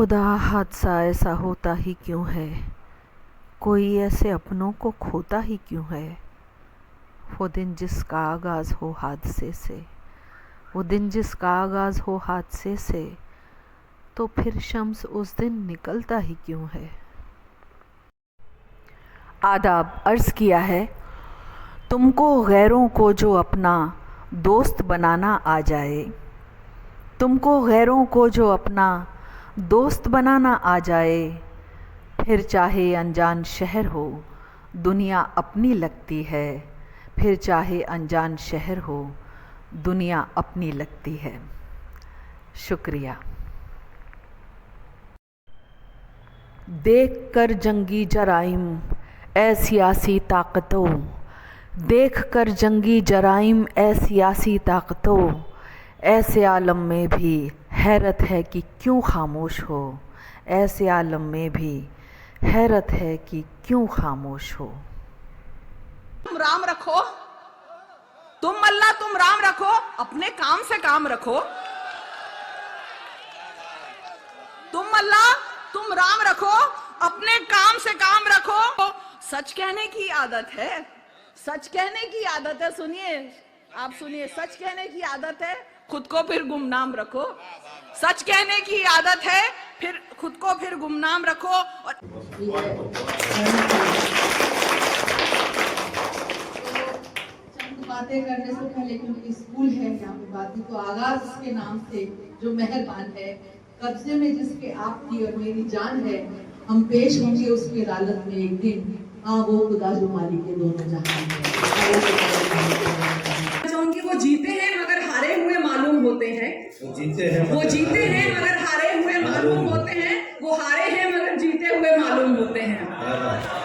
खुदा हादसा ऐसा होता ही क्यों है, कोई ऐसे अपनों को खोता ही क्यों है। वो दिन जिसका आगाज़ हो हादसे से, वो दिन जिसका आगाज़ हो हादसे से, तो फिर शम्स उस दिन निकलता ही क्यों है। आदाब अर्ज़ किया है, तुमको गैरों को जो अपना दोस्त बनाना आ जाए, तुमको गैरों को जो अपना दोस्त बनाना आ जाए, फिर चाहे अनजान शहर हो दुनिया अपनी लगती है, फिर चाहे अनजान शहर हो दुनिया अपनी लगती है। शुक्रिया। देख कर जंगी जराइम ए सियासी ताकतों, देख कर जंगी जराइम ए सियासी ताकतों, ऐसे आलम में भी हैरत है कि क्यों खामोश हो, ऐसे आलम में भी हैरत है कि क्यों खामोश हो। तुम राम रखो, तुम अल्लाह तुम राम रखो, अपने काम से काम रखो। तुम अल्लाह तुम राम रखो, अपने काम से काम रखो। सच कहने की आदत है, सच कहने की आदत है। सुनिए, आप सुनिए, सच कहने की आदत है, खुद को फिर गुमनाम रखो। सच कहने की आदत है, फिर खुद को फिर गुमनाम रखो। और बातें करने से पहले, क्योंकि स्कूल है यहाँ पे, बातें तो आगाज के नाम से जो मेहरबान है, कब्जे में जिसके आपकी और मेरी जान है, हम पेश होंगे उसकी अदालत में एक दिन। हाँ, वो खुदा जो मालिक के दोनों जहान है। वो जीते हैं मगर हारे हुए मालूम होते हैं, वो जीते हैं मगर हारे हुए मालूम होते हैं, वो हारे हैं मगर जीते हुए मालूम होते हैं,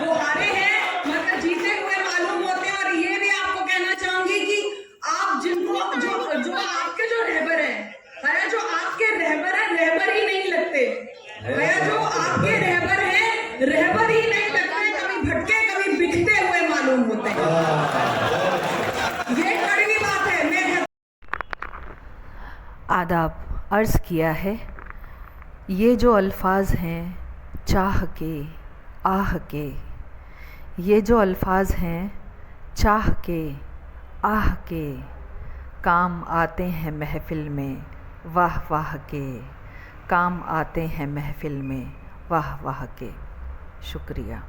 वो हारे हैं मगर जीते हुए मालूम होते हैं। और ये भी आपको कहना चाहूंगी कि आप जिनको जो आपके जो रहबर हैं, भैया जो आपके रहबर हैं, रहबर ही नहीं लगते। भैया जो आपके रहबर हैं, रहबर ही नहीं लगते, कभी भटके कभी बिखते हुए मालूम होते हैं। ये कड़वी बात है। मैं आदाब अर्ज़ किया है, ये जो अल्फाज हैं चाह के आह के, ये जो अल्फाज हैं चाह के आह के, काम आते हैं महफिल में वाह वाह के, काम आते हैं महफिल में वाह वाह के। शुक्रिया।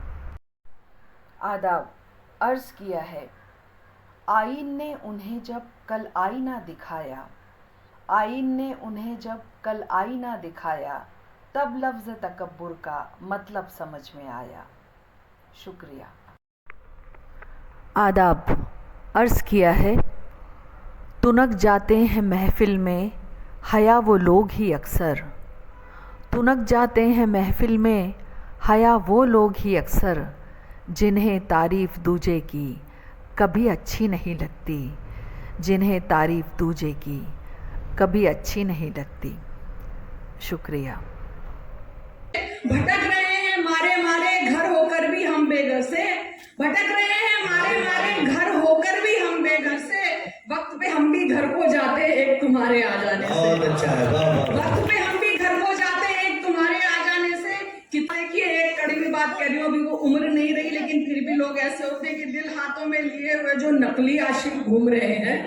आदाब अर्ज़ किया है, आईन ने उन्हें जब कल आईना दिखाया, आईन ने उन्हें जब कल आईना दिखाया, तब लफ्ज़ तकब्बुर का मतलब समझ में आया। शुक्रिया। आदाब अर्ज़ किया है, तुनक जाते हैं महफिल में हया वो लोग ही अक्सर, तुनक जाते हैं महफिल में हया वो लोग ही अक्सर, जिन्हें तारीफ़ दूजे की कभी अच्छी नहीं लगती, जिन्हें तारीफ़ दूजे की कभी अच्छी नहीं लगती। शुक्रिया। भटक रहे हैं मारे मारे घर होकर भी हम बेघर से, भटक रहे हैं मारे मारे घर होकर भी हम बेघर से, वक्त पे हम भी घर को जाते एक तुम्हारे आ जाने से। वक्त पे हम भी घर को जाते एक तुम्हारे आ जाने से। कितने की एक कड़वी बात कह रही हूँ, अभी वो उम्र नहीं रही, लेकिन फिर भी लोग ऐसे होते हैं कि दिल हाथों में लिए हुए जो नकली आशिक घूम रहे हैं,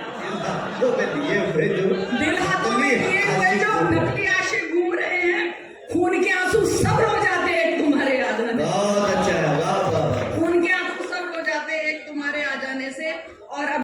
दिल हाथों में लिए हुए जो नकली आशिक घूम रहे हैं, खून के आंसू सब हो जाते एक तुम्हारे आ जाने से। खून के आंसू सब हो जाते एक तुम्हारे आ जाने से। और अब